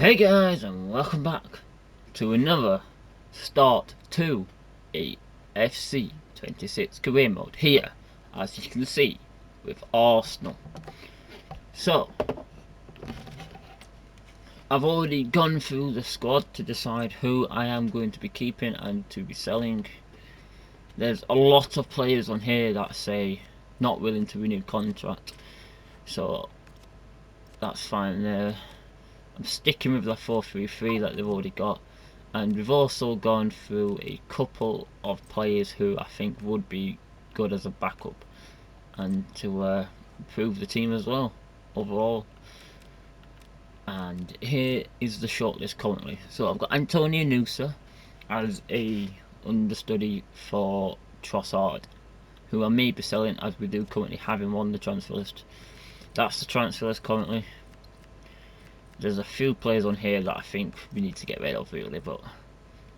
Hey guys, and welcome back to another start to a FC 26 career mode here, as you can see, with Arsenal. So, I've already gone through the squad to decide who I am going to be keeping and to be selling. There's a lot of players on here that say not willing to renew contract, so that's fine there. I'm sticking with the 4-3-3 that they've already got, and we've also gone through a couple of players who I think would be good as a backup and to improve the team as well overall. And here is the shortlist currently. So I've got Antonio Nusa as a understudy for Trossard, who I may be selling as we do currently have him on the transfer list. That's the transfer list currently. There's a few players on here that I think we need to get rid of really, but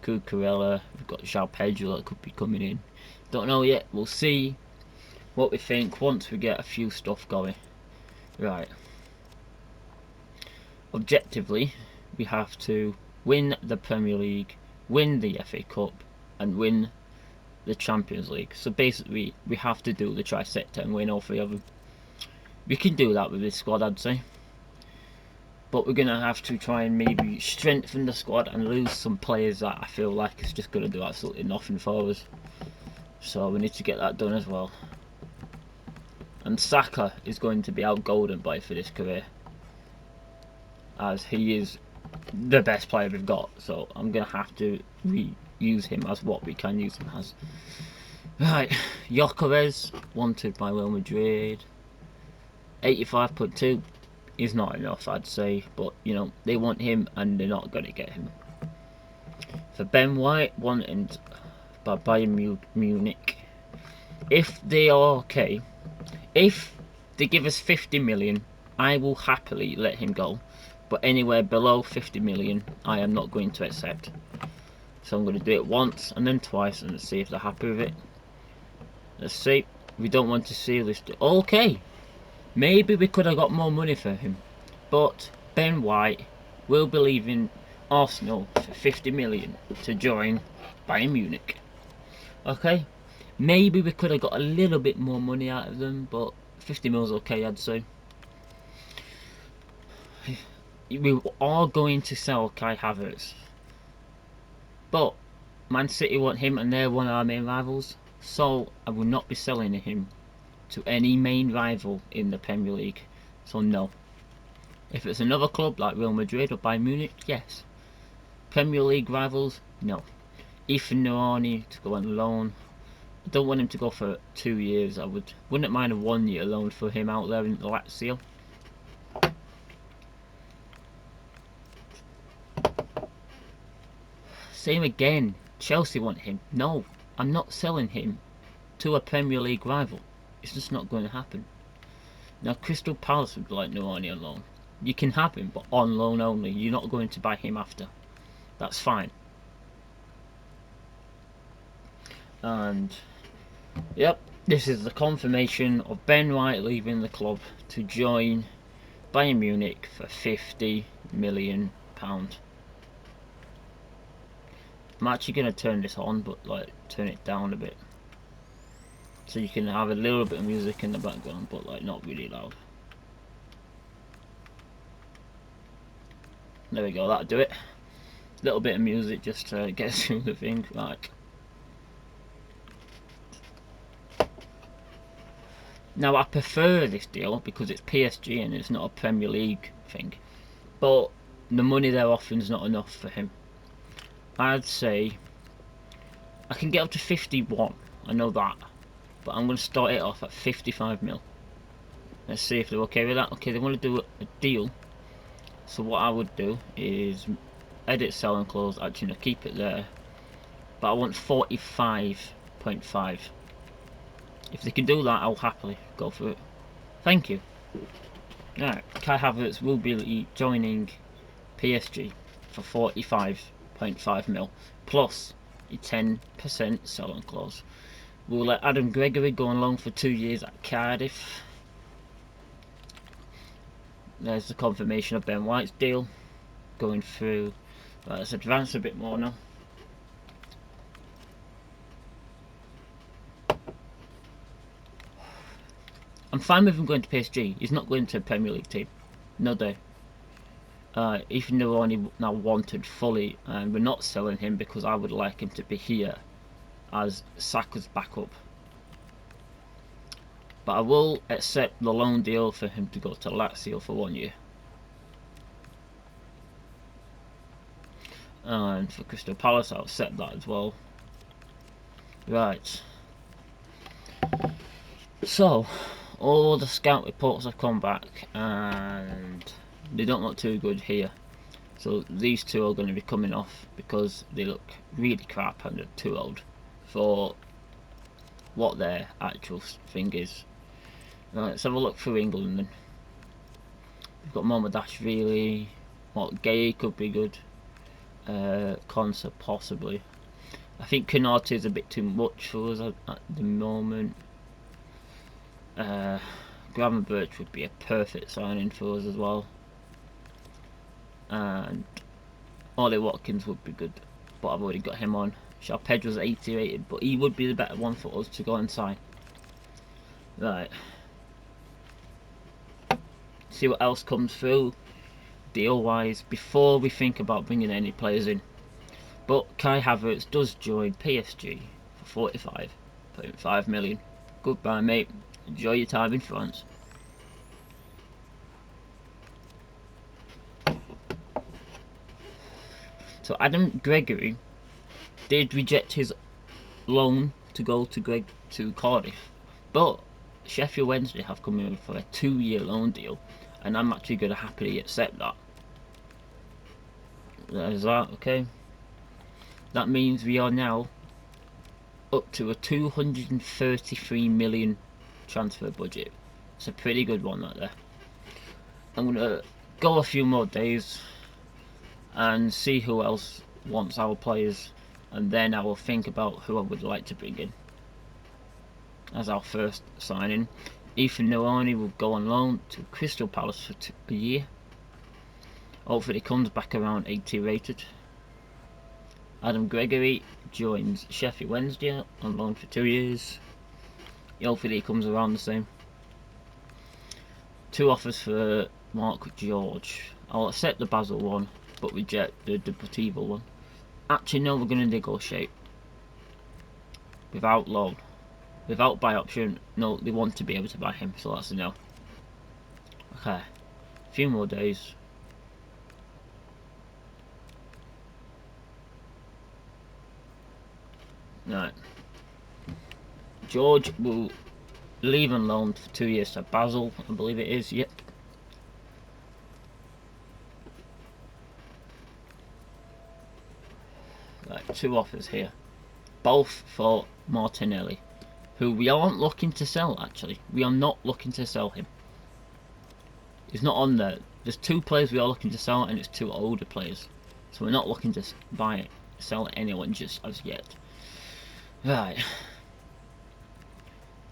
Cucurella, we've got João Pedro that could be coming in. Don't know yet, we'll see what we think once we get a few stuff going. Right. Objectively, we have to win the Premier League, win the FA Cup, and win the Champions League. So basically, we have to do the trifecta and win all three of them. We can do that with this squad, I'd say. But we're going to have to try and maybe strengthen the squad and lose some players that I feel like is just going to do absolutely nothing for us. So we need to get that done as well. And Saka is going to be out golden boy for this career, as he is the best player we've got. So I'm going to have to reuse him as what we can use him as. Right, Gyökeres, wanted by Real Madrid. 85.2. Is not enough, I'd say, but you know they want him and they're not going to get him. For Ben White, wanted by Bayern Munich. If they are okay, if they give us 50 million, I will happily let him go. But anywhere below 50 million, I am not going to accept. So I'm going to do it once and then twice and see if they're happy with it. Let's see. We don't want to see this. Okay. Maybe we could have got more money for him, but Ben White will be leaving Arsenal for 50 million to join Bayern Munich. Okay, maybe we could have got a little bit more money out of them, but 50 mil is okay, I'd say. We are going to sell Kai Havertz, but Man City want him and they're one of our main rivals, so I will not be selling him to any main rival in the Premier League. So no. If it's another club like Real Madrid or Bayern Munich, yes. Premier League rivals, no. Ethan Nwaneri to go on loan. I don't want him to go for 2 years. Wouldn't mind a 1 year loan for him out there in Lazio. Same again. Chelsea want him. No, I'm not selling him to a Premier League rival. It's just not going to happen. Now Crystal Palace would like Nwaneri on loan. You can have him, but on loan only. You're not going to buy him after. That's fine. And yep, this is the confirmation of Ben White leaving the club to join Bayern Munich for £50 million. I'm actually going to turn this on, but like turn it down a bit, so you can have a little bit of music in the background, but like not really loud. There we go, that'll do it. Little bit of music just to get through the thing. Right. Now I prefer this deal because it's PSG and it's not a Premier League thing, but the money they're offering is not enough for him. I'd say I can get up to 51, I know that, but I'm going to start it off at 55 mil. Let's see if they're okay with that. Okay, they want to do a deal, so what I would do is edit, sell and close. Actually no, keep it there, but I want 45.5. If they can do that, I'll happily go for it. Thank you. Alright, Kai Havertz will be joining PSG for 45.5 mil plus a 10% sell-on clause. We'll let Adam Gregory go on loan for 2 years at Cardiff. There's the confirmation of Ben White's deal. going through. Right, let's advance a bit more now. I'm fine with him going to PSG. He's not going to a Premier League team. No day. Even though only now wanted fully, and we're not selling him because I would like him to be here as Saka's backup. But I will accept the loan deal for him to go to Lazio for 1 year. And for Crystal Palace, I'll accept that as well. Right. So, all the scout reports have come back, and they don't look too good here. So these two are going to be coming off because they look really crap and they're too old for what their actual thing is. Right, let's have a look through England then. We've got Mohammadashvili. What, Gay could be good. Konsa possibly. I think Konate is a bit too much for us at the moment. Gravenberch would be a perfect signing for us as well. And Ollie Watkins would be good, but I've already got him on. João Pedro's 80 rated, but he would be the better one for us to go and sign. Right. See what else comes through deal wise before we think about bringing any players in. But Kai Havertz does join PSG for 45.5 million. Goodbye, mate. Enjoy your time in France. So Adam Gregory did reject his loan to go to Cardiff, but Sheffield Wednesday have come in for a 2-year loan deal, and I'm actually going to happily accept that. There's that, okay. That means we are now up to a 233 million transfer budget. It's a pretty good one right there. I'm going to go a few more days and see who else wants our players, and then I will think about who I would like to bring in as our first signing. Ethan Nowani will go on loan to Crystal Palace for a year. Hopefully he comes back around 80 rated. Adam Gregory joins Sheffield Wednesday on loan for 2 years. Hopefully he comes around the same. 2 offers for Mark George. I'll accept the Basel one, but reject the Deportivo one. Actually, no, we're going to negotiate. Without loan. Without buy option, no, they want to be able to buy him, so that's a no. Okay, a few more days. Right. George will leave on loan for 2 years to Basel, I believe it is, yep. Right, 2 offers here. Both for Martinelli, who we aren't looking to sell actually. We are not looking to sell him. He's not on there. There's 2 players we are looking to sell, and it's 2 older players. So we're not looking to sell anyone just as yet. Right.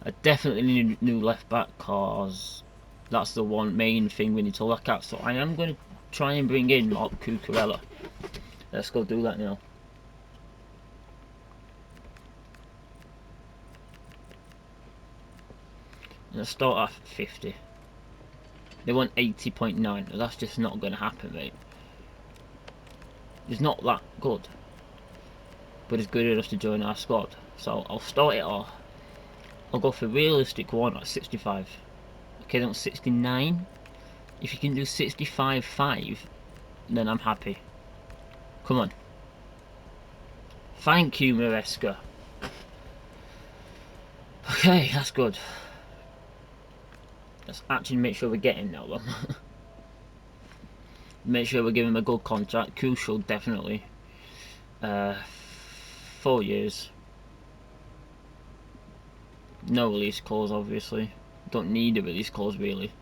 I definitely need a new left back, cause that's the one main thing we need to look at. So I am going to try and bring in Marc Cucurella. Let's go do that now. Let's start at 50. They want 80.9. That's just not going to happen, mate. He's not that good, but he's good enough to join our squad. So I'll start it off. I'll go for a realistic one at 65. Okay, that's 69. If you can do 65.5, then I'm happy. Come on. Thank you, Maresca. Okay, that's good. Let's actually make sure we're getting that one. Make sure we give him a good contract. Crucial, definitely. 4 years. No release clause, obviously. Don't need a release clause, really.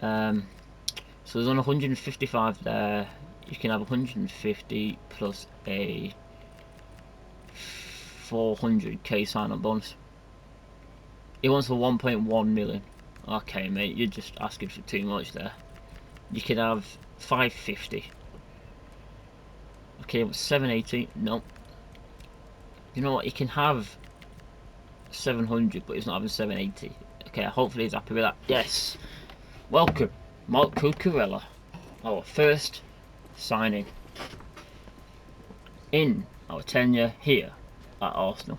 So there's on 155 there. You can have 150 plus a 400k sign-up bonus. He wants for 1.1 million. Okay, mate, you're just asking for too much there. You could have 550 Okay, 780. No. You know what? He can have 700, but he's not having 780. Okay, hopefully he's happy with that. Yes. Welcome, Marc Cucurella, our first signing in our tenure here at Arsenal.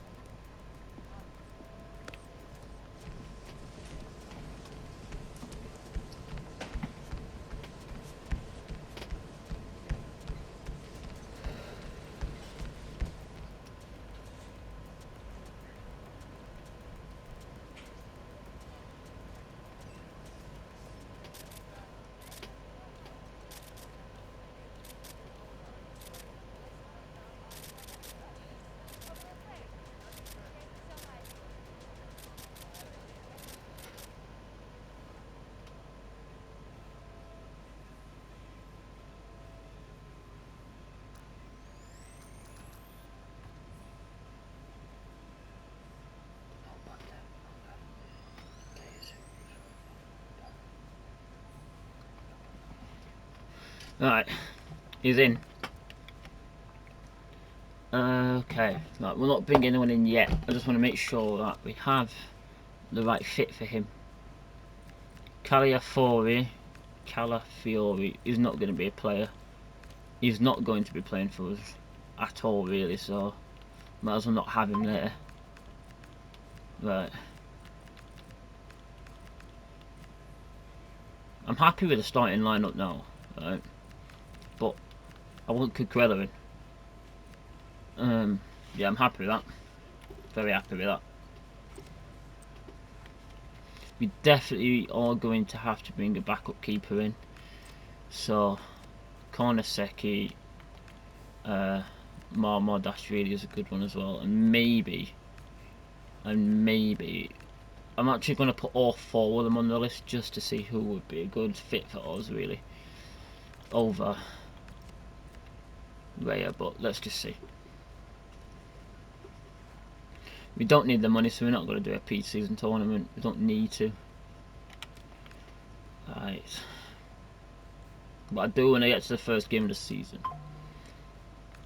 Right, he's in. Okay, right, we'll not bring anyone in yet. I just want to make sure that we have the right fit for him. Calafiori is not going to be a player. He's not going to be playing for us at all, really, so might as well not have him there. Right. I'm happy with the starting lineup now, right? But I want Cucurella in. Yeah, I'm happy with that. Very happy with that. We definitely are going to have to bring a backup keeper in. So, Kornesecki, Marmardashvili is a good one as well, and maybe, I'm actually going to put all four of them on the list just to see who would be a good fit for us, really, over Raya, but let's just see. We don't need the money, so we're not going to do a pre-season tournament. We don't need to. Right. But I do when I get to the first game of the season.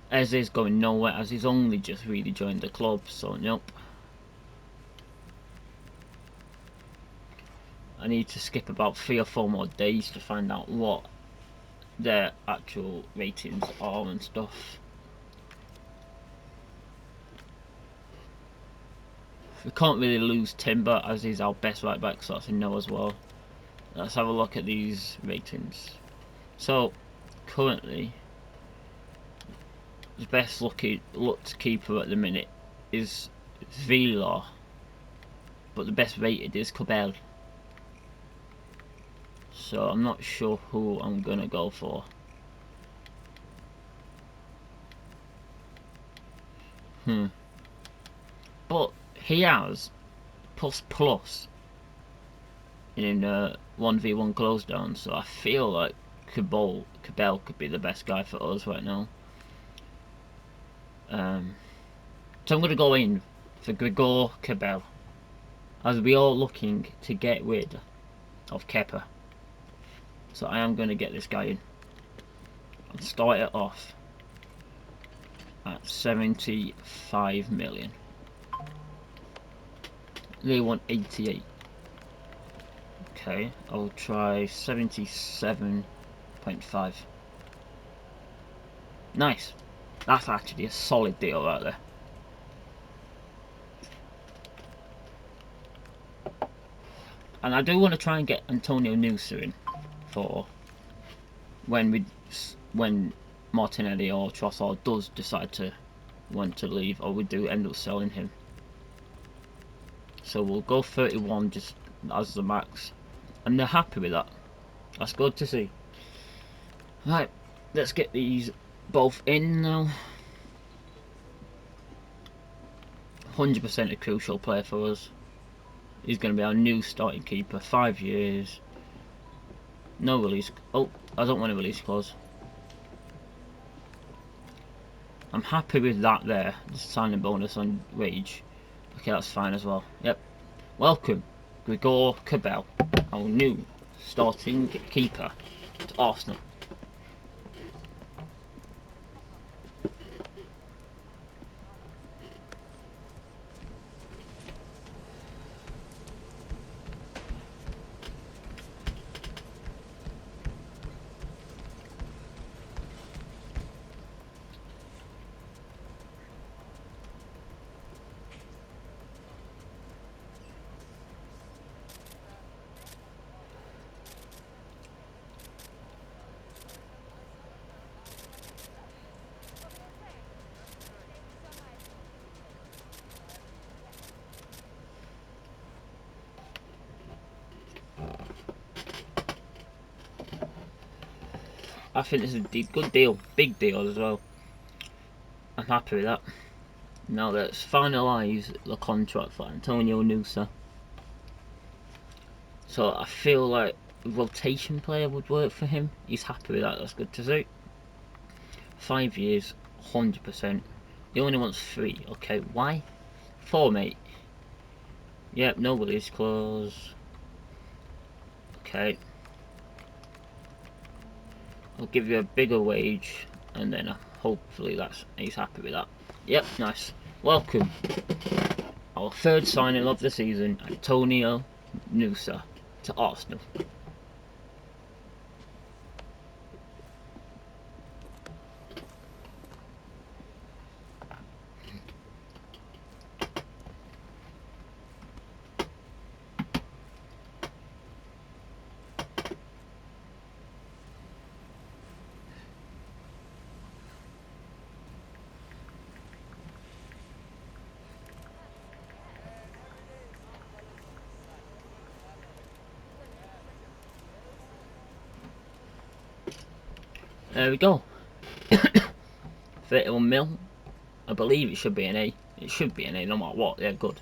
Eze is going nowhere, as he's only just really joined the club, so nope. I need to skip about 3 or 4 more days to find out what their actual ratings are and stuff. We can't really lose Timber, as he's our best right back, so that's a no as well. Let's have a look at these ratings. So, currently, the best looked keeper at the minute is Vila, but the best rated is Cabell. So I'm not sure who I'm gonna go for. But he has plus in 1v1 close down, so I feel like Cabell could be the best guy for us right now. So I'm gonna go in for Gregor Cabell, as we are looking to get rid of Kepa. So I am going to get this guy in and start it off at 75 million. They want 88. Okay, I'll try 77.5. Nice. That's actually a solid deal right there. And I do want to try and get Antonio Nusa in for when Martinelli or Trossard does decide to want to leave, or we do end up selling him. So we'll go 31 just as the max, and they're happy with that. That's good to see. Right, let's get these both in now. 100% a crucial player for us. He's going to be our new starting keeper. 5 years. No release. Oh, I don't want a release clause. I'm happy with that there. The signing bonus on wage. Okay, that's fine as well. Yep. Welcome, Gregor Cabell, our new starting keeper to Arsenal. I think this is a good deal, big deal as well. I'm happy with that. Now let's finalise the contract for Antonio Nusa. So I feel like a rotation player would work for him. He's happy with that, that's good to see. 5 years, 100%. He only wants 3, okay, why? 4, mate. Yep, no release clause. Okay. I'll give you a bigger wage, and then hopefully he's happy with that. Yep, nice. Welcome. Our third signing of the season, Antonio Nusa to Arsenal. There we go. 31 mil. I believe it should be an A. It should be an A no matter what. They're good.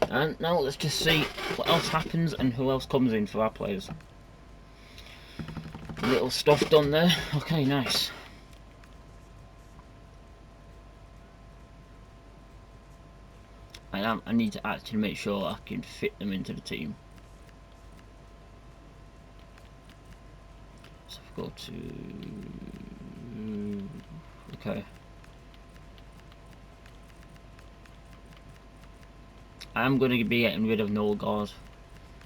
And now let's just see what else happens and who else comes in for our players. Little stuff done there. Okay, nice. I need to actually make sure I can fit them into the team. So if I go to... Okay. I'm going to be getting rid of Nolgard.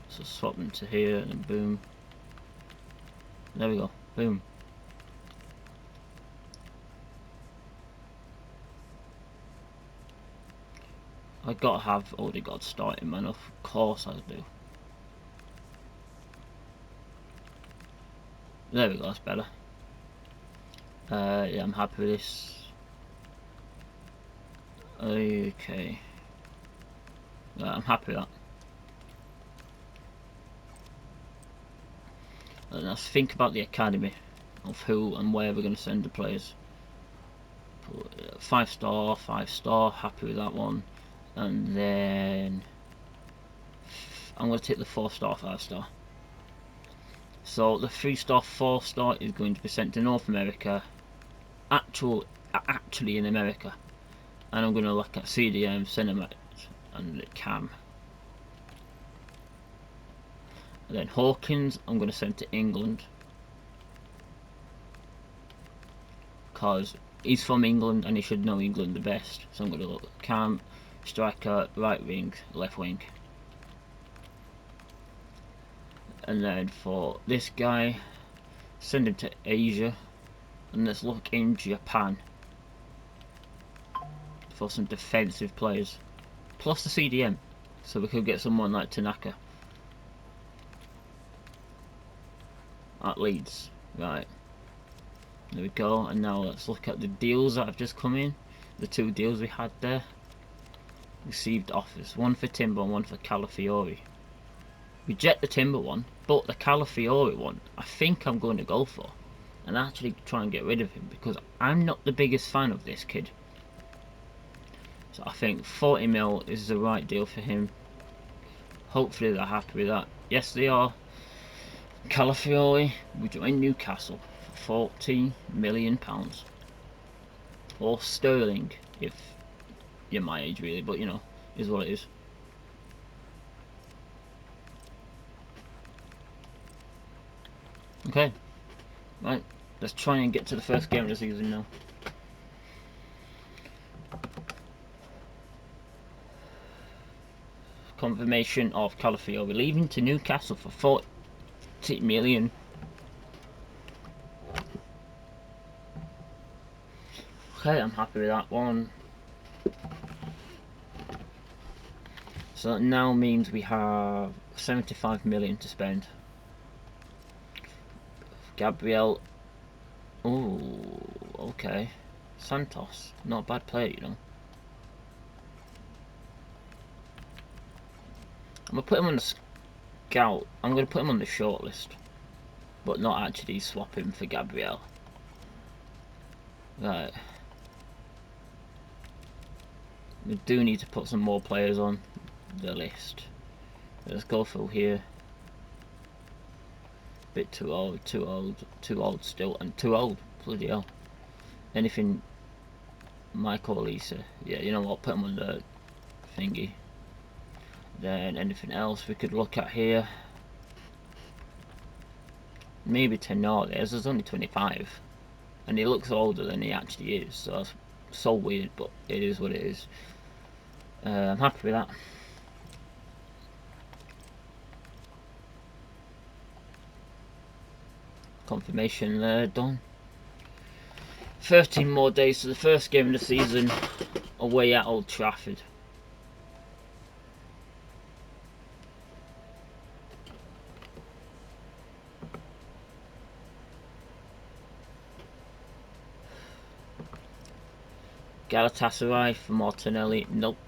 So swap them to here and boom. There we go. Boom. I gotta have Odegaard starting, man. Of course I do. There we go, that's better. Yeah, I'm happy with this. Okay. Yeah, I'm happy with that. And let's think about the academy of who and where we're going to send the players. 5 star, 5 star, happy with that one. And then I'm going to take the 4 star, 5 star. So the 3 star, 4 star is going to be sent to North America, actually in America. And I'm going to look at CDM, Cinemax, and Cam. And then Hawkins, I'm going to send to England. Because he's from England and he should know England the best. So I'm going to look at Cam, striker, right wing, left wing. And then for this guy, send him to Asia. And let's look in Japan for some defensive players. Plus the CDM. So we could get someone like Tanaka at Leeds. Right. There we go. And now let's look at the deals that have just come in. The 2 deals we had there. Received offers. One for Timber and one for Calafiori. Reject the Timber one, but the Calafiori one I think I'm going to go for. And actually try and get rid of him because I'm not the biggest fan of this kid. So I think 40 mil is the right deal for him. Hopefully they're happy with that. Yes, they are. Calafiori, we joined Newcastle for £40 million. Or sterling, if you're my age really, but you know, is what it is. Okay, right, let's try and get to the first game of the season now. Confirmation of Calafiori leaving to Newcastle for 40 million. Okay, I'm happy with that one. So that now means we have 75 million to spend. Gabriel. Oh, okay. Santos, not a bad player, you know. I'm gonna put him on the scout. I'm gonna put him on the shortlist, but not actually swap him for Gabriel. Right. We do need to put some more players on the list. Let's go through here. Bit too old still, and too old. Bloody hell. Anything Michael Olise. Yeah, you know what? Put him on the thingy. Then anything else we could look at here? Maybe Tenorius. There's only 25, and he looks older than he actually is. So that's so weird, but it is what it is. I'm happy with that. Confirmation there, done. 13 more days to the first game of the season, away at Old Trafford. Galatasaray for Martinelli, nope.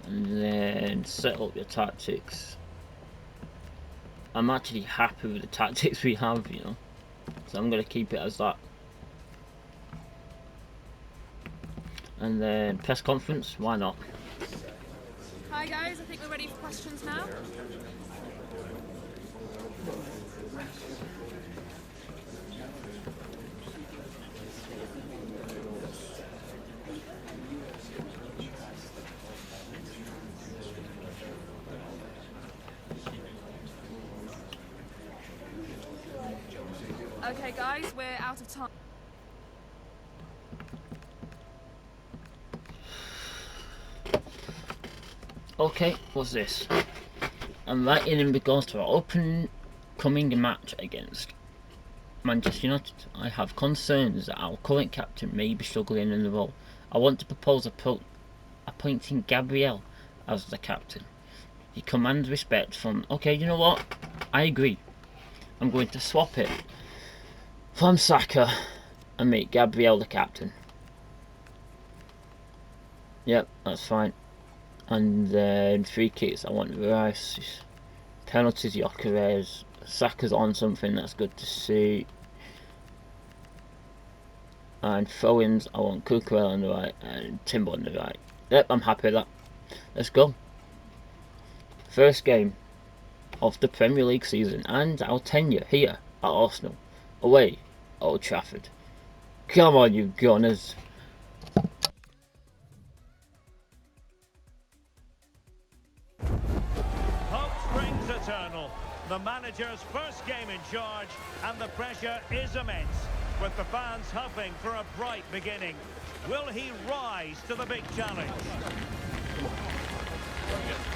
And then set up your tactics. I'm actually happy with the tactics we have, you know, so I'm going to keep it as that. And then press conference, why not? Hi guys, I think we're ready for questions now. Okay guys, we're out of time. Okay, what's this? I'm writing in regards to our coming match against Manchester United. I have concerns that our current captain may be struggling in the role. I want to propose appointing Gabriel as the captain. He commands respect from... Okay, you know what? I agree. I'm going to swap it from Saka and make Gabriel the captain. Yep, that's fine. And then free kicks, I want Rice. Penalties, Gyökeres. Saka's on something, that's good to see. And throw-ins, I want Cucurella on the right and Timber on the right. Yep, I'm happy with that. Let's go. First game of the Premier League season and our tenure here at Arsenal. Away, Old Trafford. Come on, you Gunners. Hope springs eternal. The manager's first game in charge, and the pressure is immense, with the fans hoping for a bright beginning. Will he rise to the big challenge?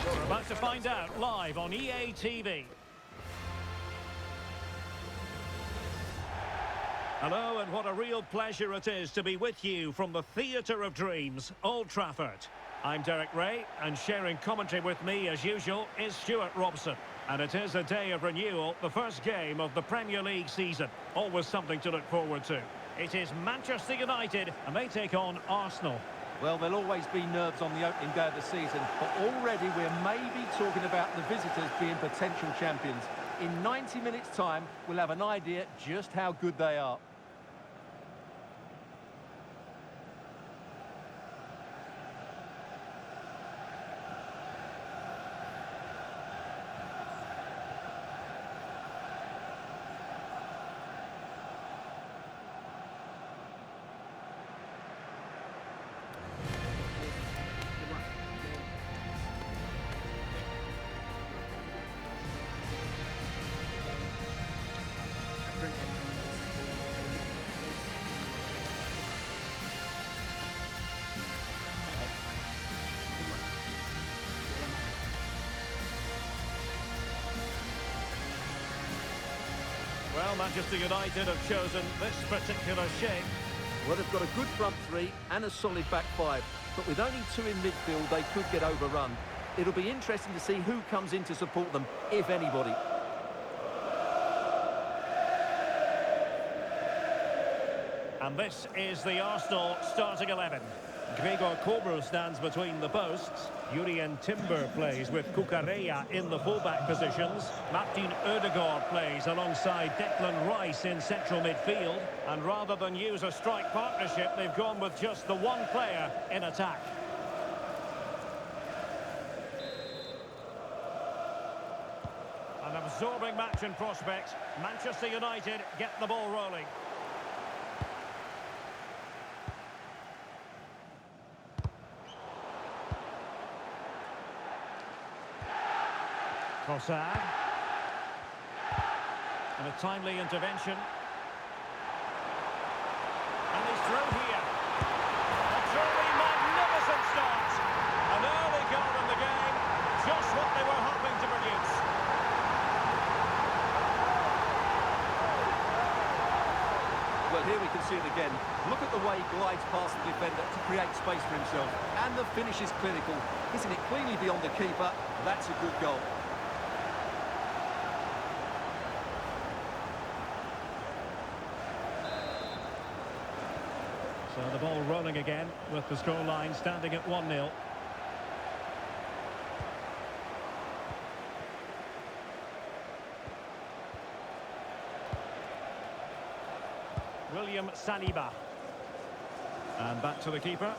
We're about to find out live on EA TV. Hello, and what a real pleasure it is to be with you from the Theatre of Dreams, Old Trafford. I'm Derek Ray, and sharing commentary with me, as usual, is Stuart Robson. And it is a day of renewal, the first game of the Premier League season. Always something to look forward to. It is Manchester United, and they take on Arsenal. Well, there'll always be nerves on the opening day of the season, but already we're maybe talking about the visitors being potential champions. In 90 minutes' time, we'll have an idea just how good they are. Well, Manchester United have chosen this particular shape. Well, they've got a good front three and a solid back five, but with only two in midfield, they could get overrun. It'll be interesting to see who comes in to support them, if anybody. And this is the Arsenal starting 11. Gregor Kobel stands between the posts. Jurien Timber plays with Cucurella in the fullback positions. Martin Odegaard plays alongside Declan Rice in central midfield. And rather than use a strike partnership, they've gone with just the one player in attack. An absorbing match in prospect. Manchester United get the ball rolling. Trossard. And a timely intervention. And he's through here. A truly magnificent start. An early goal in the game. Just what they were hoping to produce. Well, here we can see it again. Look at the way he glides past the defender to create space for himself. And the finish is clinical. Hitting it cleanly beyond the keeper. That's a good goal. So the ball rolling again with the scoreline standing at 1-0. William Saliba. And back to the keeper.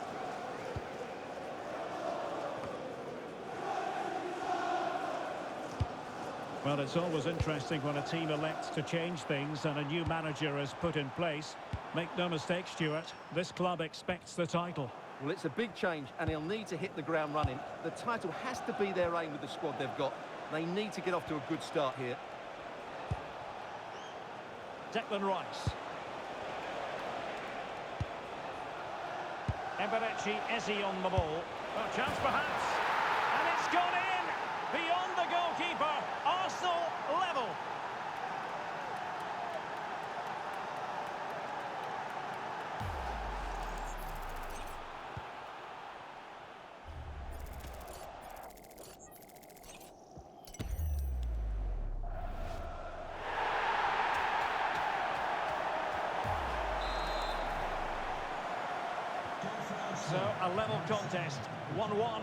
Well, it's always interesting when a team elects to change things and a new manager is put in place. Make no mistake, Stuart, this club expects the title. Well, it's a big change, and he'll need to hit the ground running. The title has to be their aim with the squad they've got. They need to get off to a good start here. Declan Rice. Eberechi Eze on the ball. A chance perhaps. And it's gone in! Beyond the goalkeeper. Arsenal level. So, a level contest, 1-1.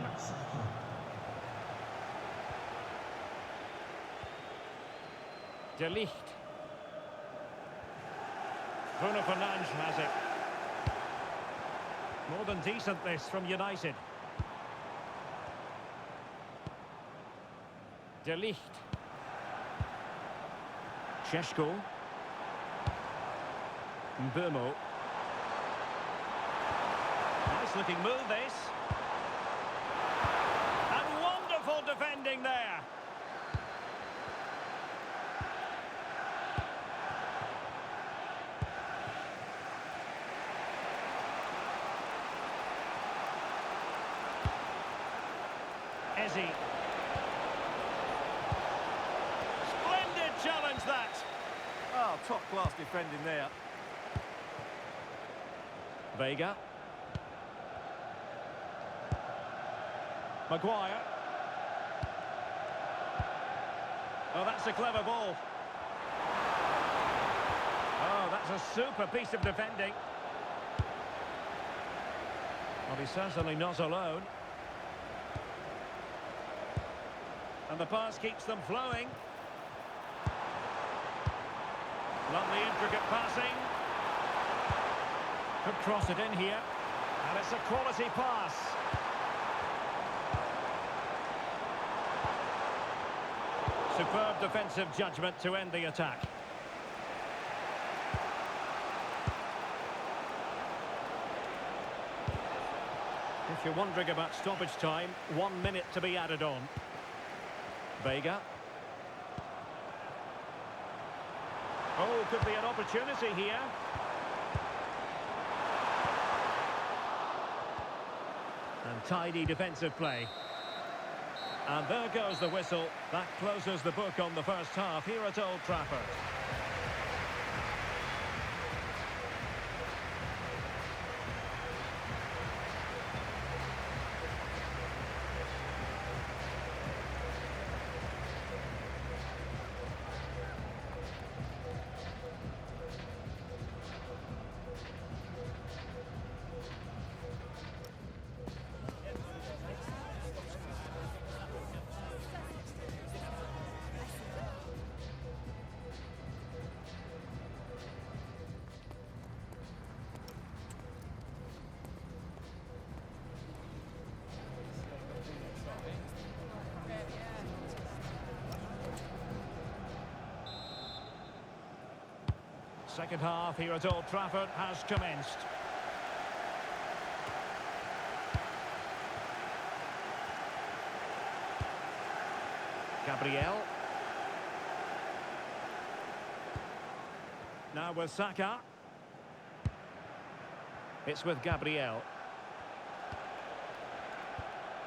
De Ligt. Bruno Fernandes has it. More than decent this from United. De Ligt. Šeško. Mbeumo. Nice looking move this. And wonderful defending there. Eze. Splendid challenge that. Oh, top-class defending there. Vega. Maguire. Oh, that's a clever ball. Oh, that's a super piece of defending. Well, he's certainly not alone. And the pass keeps them flowing. Lovely intricate passing. Could cross it in here. And it's a quality pass. Superb defensive judgment to end the attack. If you're wondering about stoppage time, 1 minute to be added on. Vega. Oh, could be an opportunity here. And tidy defensive play. And there goes the whistle. That closes the book on the first half here at Old Trafford. Second half here at Old Trafford has commenced. Gabriel. Now with Saka. It's with Gabriel.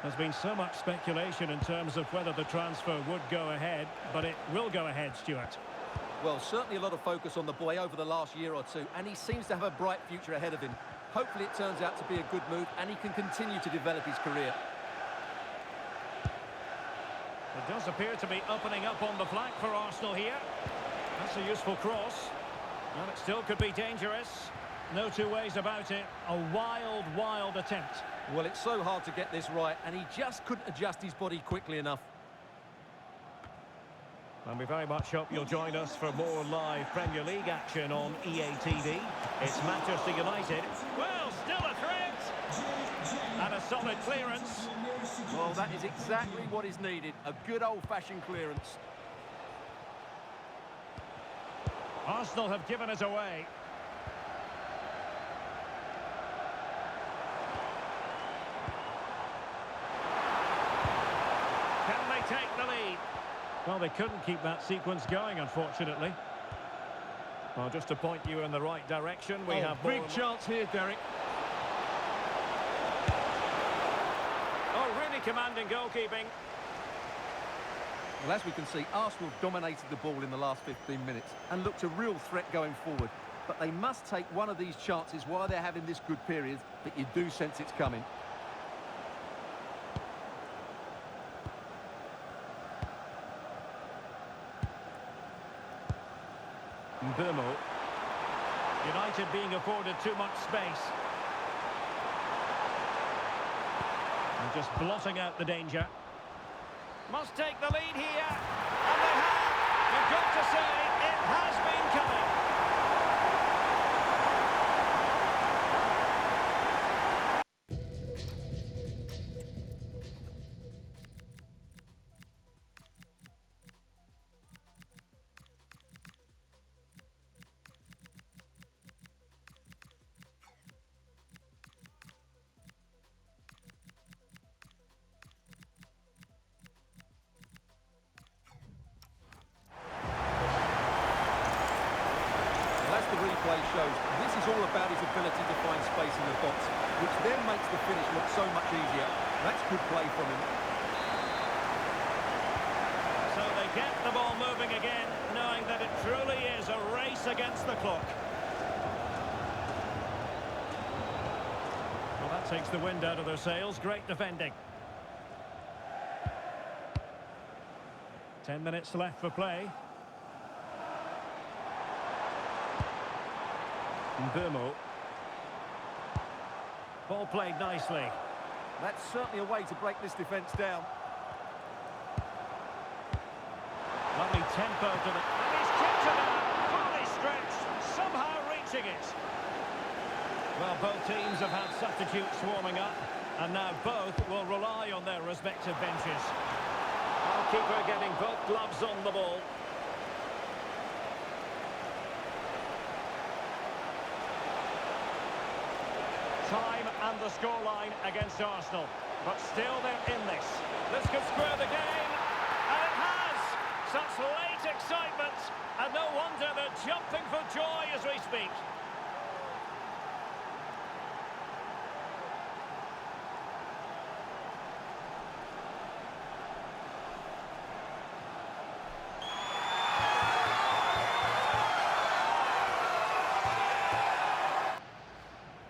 There's been so much speculation in terms of whether the transfer would go ahead, but it will go ahead, Stuart. Well, certainly a lot of focus on the boy over the last year or two, and he seems to have a bright future ahead of him. Hopefully it turns out to be a good move and he can continue to develop his career. It does appear to be opening up on the flank for Arsenal here. That's a useful cross. Well, it still could be dangerous. No two ways about it. A wild, wild attempt. Well, it's so hard to get this right, and he just couldn't adjust his body quickly enough. And we very much hope you'll join us for more live Premier League action on EA TV. It's Manchester United. Well, still a threat. And a solid clearance. Well, that is exactly what is needed. A good old-fashioned clearance. Arsenal have given it away. Can they take the lead? Well, they couldn't keep that sequence going, unfortunately. Well, just to point you in the right direction, we have big chance here, Derek. Oh, really commanding goalkeeping. Well, as we can see, Arsenal dominated the ball in the last 15 minutes and looked a real threat going forward. But they must take one of these chances while they're having this good period that you do sense it's coming. Mbeumo. United being afforded too much space. And just blotting out the danger. Must take the lead here. And they have. You've got to say, it has been coming. Replay shows this is all about his ability to find space in the box, which then makes the finish look so much easier. That's good play from him. So they get the ball moving again, knowing that it truly is a race against the clock. Well, that takes the wind out of their sails. Great defending. 10 minutes left for play. Mbeumo. Ball played nicely. That's certainly a way to break this defence down. Lovely tempo to the... And he's kicked it out, fully stretched, somehow reaching it. Well, both teams have had substitutes warming up, and now both will rely on their respective benches. Goalkeeper getting both gloves on the ball. Time and the scoreline against Arsenal. But still they're in this. This could square the game. And it has! Such late excitement. And no wonder they're jumping for joy as we speak.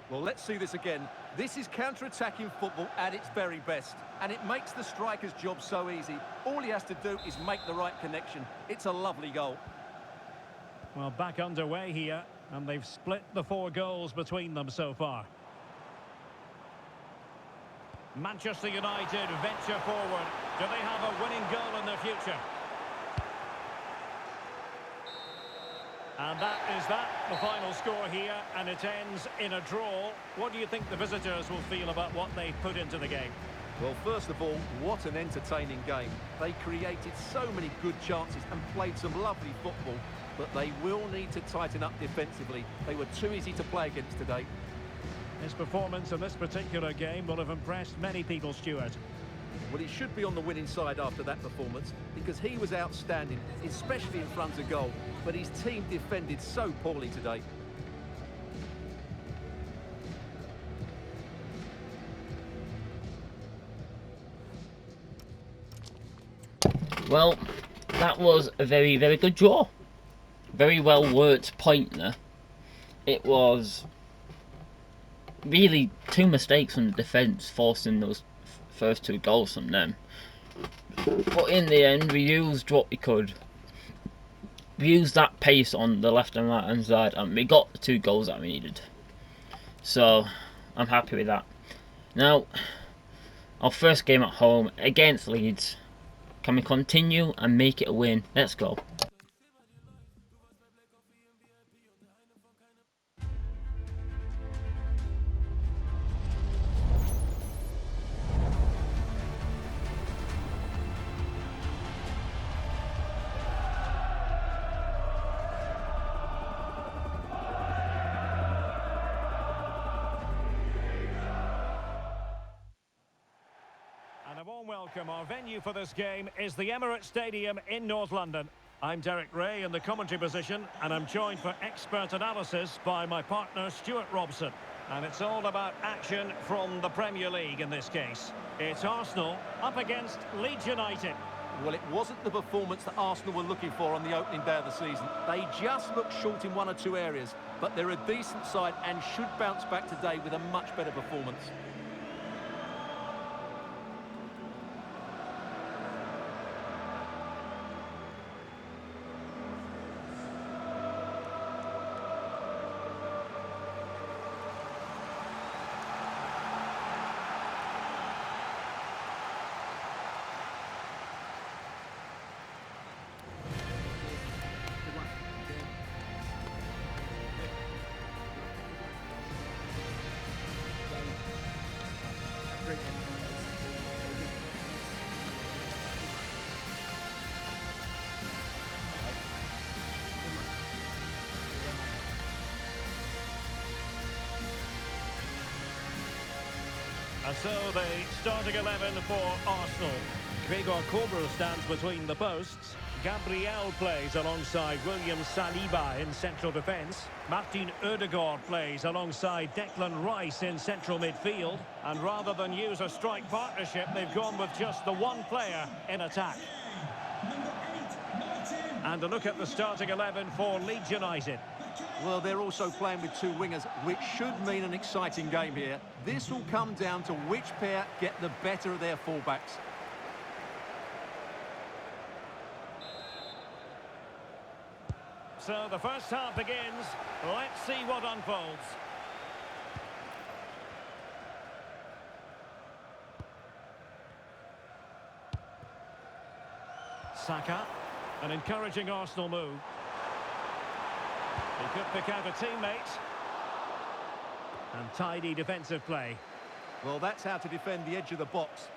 Well, let's see this again. This is counter-attacking football at its very best, and it makes the striker's job so easy. All he has to do is make the right connection. It's a lovely goal. Well, back underway here, and they've split the 4 goals between them so far. Manchester United venture forward. Do they have a winning goal in their future? And that is the final score here, and it ends in a draw. What do you think the visitors will feel about what they've put into the game? Well, first of all, what an entertaining game. They created so many good chances and played some lovely football, but they will need to tighten up defensively. They were too easy to play against today. His performance in this particular game will have impressed many people, Stuart. Well, he should be on the winning side after that performance because he was outstanding, especially in front of goal, but his team defended so poorly today. Well, that was a very, very good draw. Very well worked point there. It was really two mistakes from the defence forcing those first two goals from them. But in the end, we used what we could. We used that pace on the left and right hand side, and we got the 2 goals that we needed. So, I'm happy with that. Now, our first game at home against Leeds. Can we continue and make it a win? Let's go. And a warm welcome. Our venue for this game is the Emirates Stadium in North London. I'm Derek Ray in the commentary position, and I'm joined for expert analysis by my partner Stuart Robson. And it's all about action from the Premier League in this case. It's Arsenal up against Leeds United. Well, it wasn't the performance that Arsenal were looking for on the opening day of the season. They just looked short in 1 or 2 areas, but they're a decent side and should bounce back today with a much better performance. And so the starting 11 for Arsenal. Gregor Kobel stands between the posts. Gabriel plays alongside William Saliba in central defence. Martin Odegaard plays alongside Declan Rice in central midfield. And rather than use a strike partnership, they've gone with just the one player in attack. And a look at the starting 11 for Leeds United. Well, they're also playing with 2 wingers, which should mean an exciting game here. This will come down to which pair get the better of their fullbacks. So the first half begins. Let's see what unfolds. Saka, an encouraging Arsenal move. He could pick out a teammate. And tidy defensive play. Well, that's how to defend the edge of the box.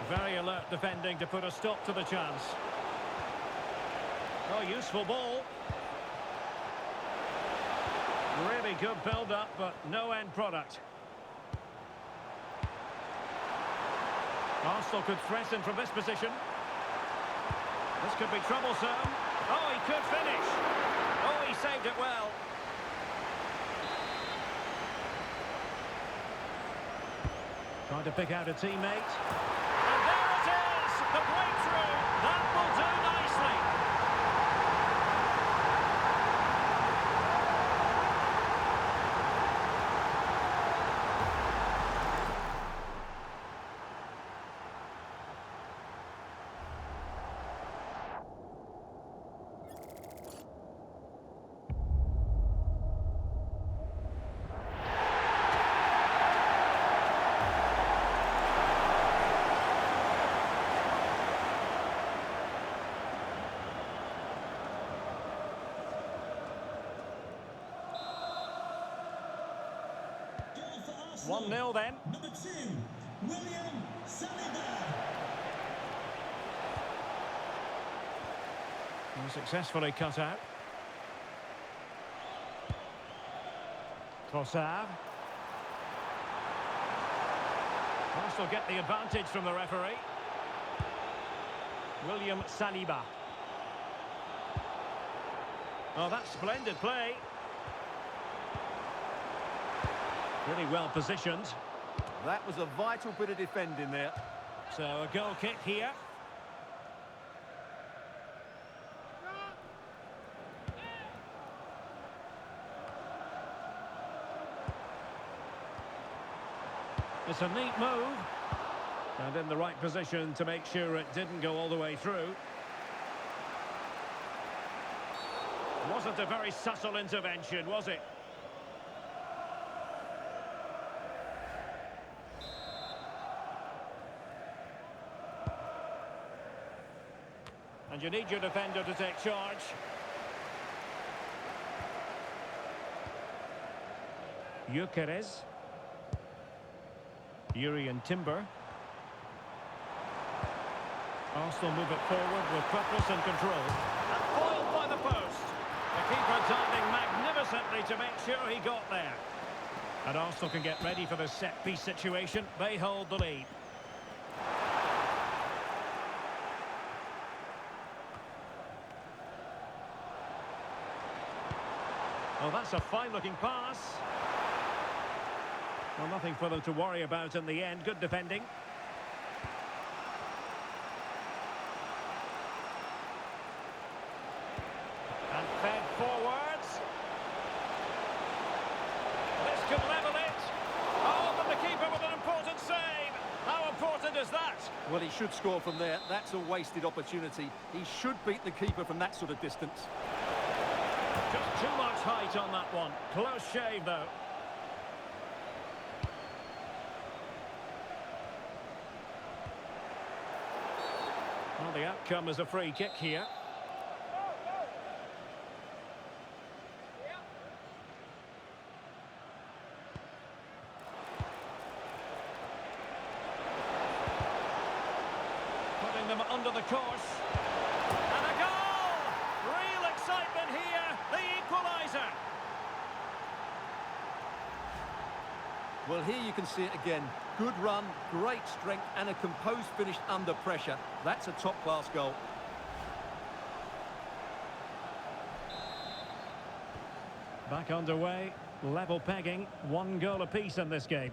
Very alert defending to put a stop to the chance. Oh, useful ball. Really good build-up, but no end product. Arsenal could threaten from this position. This could be troublesome. Oh, he could finish. Oh, he saved it well. Trying to pick out a teammate. And there it is! The breakthrough! That will do nicely. 1-0 then. Number 2, William Saliba. And successfully cut out. Trossard. Arsenal get the advantage from the referee. William Saliba. Oh, that's splendid play. Really well positioned. That was a vital bit of defending there. So a goal kick here. It's a neat move. And in the right position to make sure it didn't go all the way through. Wasn't a very subtle intervention, was it? And you need your defender to take charge. Gyökeres. Jurrien Timber. Arsenal move it forward with purpose and control. And foiled by the post. The keeper diving magnificently to make sure he got there. And Arsenal can get ready for this set-piece situation. They hold the lead. Oh, that's a fine-looking pass. Well, nothing for them to worry about in the end. Good defending. And fed forwards. This could level it. Oh, but the keeper with an important save. How important is that? Well, he should score from there. That's a wasted opportunity. He should beat the keeper from that sort of distance. Just too much height on that one. Close shave, though. Well, the outcome is a free kick here. Putting them under the course. And a goal! Real excitement here. The equaliser. Well, here you can see it again. Good run, great strength, and a composed finish under pressure. That's a top-class goal. Back underway, level pegging, 1 goal apiece in this game.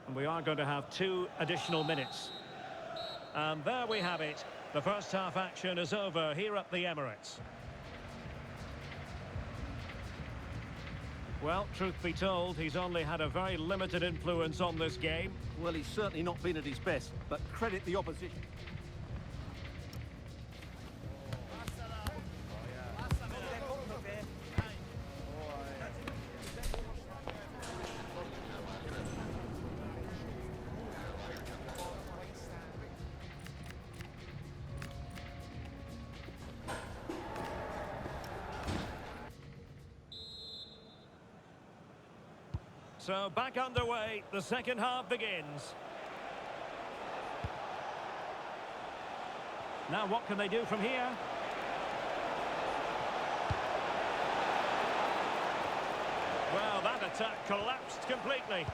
And we are going to have 2 additional minutes. And there we have it. The first half action is over here at the Emirates. Well, truth be told, he's only had a very limited influence on this game. Well, he's certainly not been at his best, but credit the opposition. So back underway, the second half begins. Now what can they do from here? Well, that attack collapsed completely.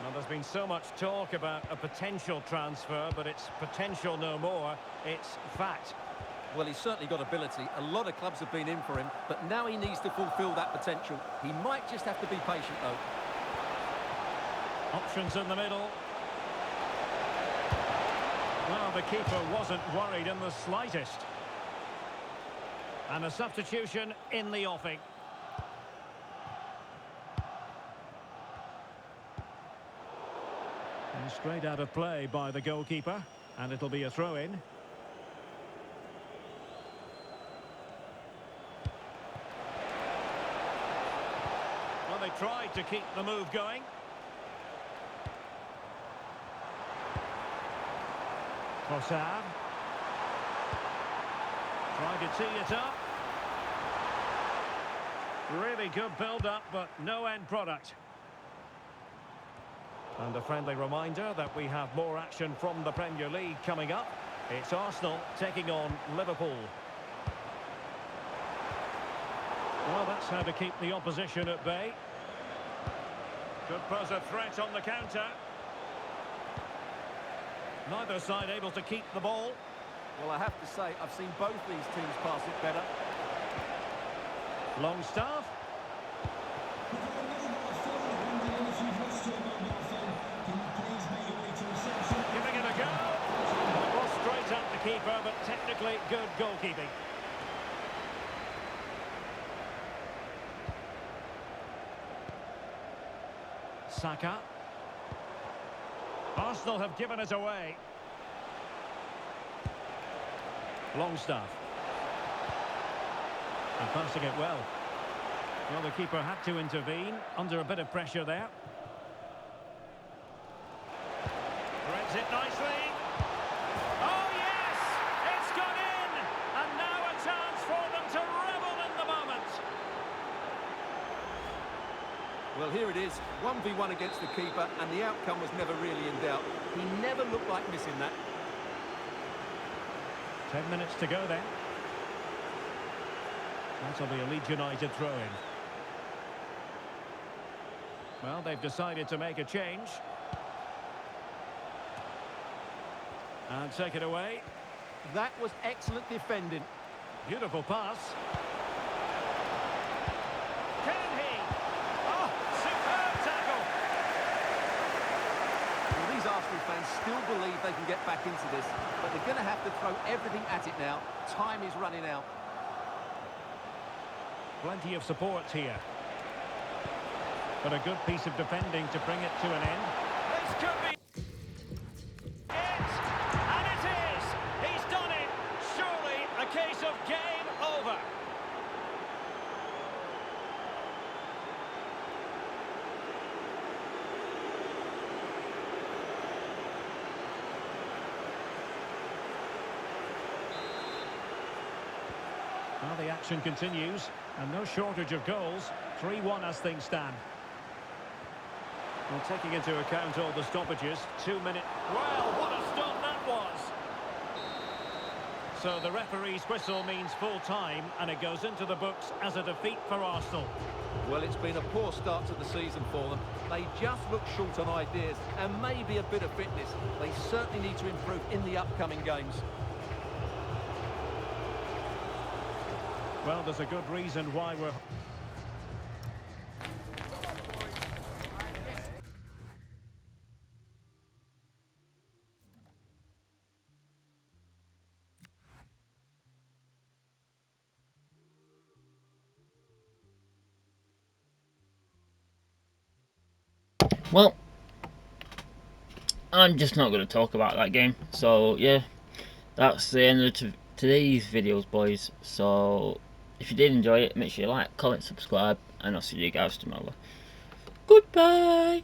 Well, there's been so much talk about a potential transfer, but it's potential no more. It's fact. Well, he's certainly got ability. A lot of clubs have been in for him, but now he needs to fulfil that potential. He might just have to be patient, though. Options in the middle. Well, the keeper wasn't worried in the slightest. And a substitution in the offing. And straight out of play by the goalkeeper. And it'll be a throw-in. Well, they tried to keep the move going. Trossard. Trying to tee it up. Really good build-up, but no end product. And a friendly reminder that we have more action from the Premier League coming up. It's Arsenal taking on Liverpool. Well, that's how to keep the opposition at bay. Could pose a threat on the counter. Neither side able to keep the ball. Well, I have to say, I've seen both these teams pass it better. Longstaff. Giving it a go. Cross straight at the keeper, but technically good goalkeeping. Saka. Arsenal have given it away. Longstaff. And passing it well. Well, the keeper had to intervene under a bit of pressure there. Threads it nicely. Oh, yes! It's gone in! And now a chance for them to revel in the moment. Well, here it is, 1v1 against the keeper, and the outcome was never really in doubt. He never looked like missing that. 10 minutes to go then. That'll be a Leeds United throw-in. Well, they've decided to make a change. And take it away. That was excellent defending. Beautiful pass. Can he? Oh, superb tackle. Well, these Arsenal fans still believe they can get back into this, but they're going to have to throw everything at it now. Time is running out. Plenty of support here. But a good piece of defending to bring it to an end. This could be it! And it is! He's done it! Surely a case of game over. Well, the action continues, and no shortage of goals. 3-1 as things stand. Well, taking into account all the stoppages, 2 minutes. Well, what a stop that was! So the referee's whistle means full time, and it goes into the books as a defeat for Arsenal. Well, it's been a poor start to the season for them. They just look short on ideas and maybe a bit of fitness. They certainly need to improve in the upcoming games. Well, there's a good reason why we're... Well, I'm just not going to talk about that game. So, yeah, that's the end of today's videos, boys. So, if you did enjoy it, make sure you like, comment, subscribe, and I'll see you guys tomorrow. Goodbye!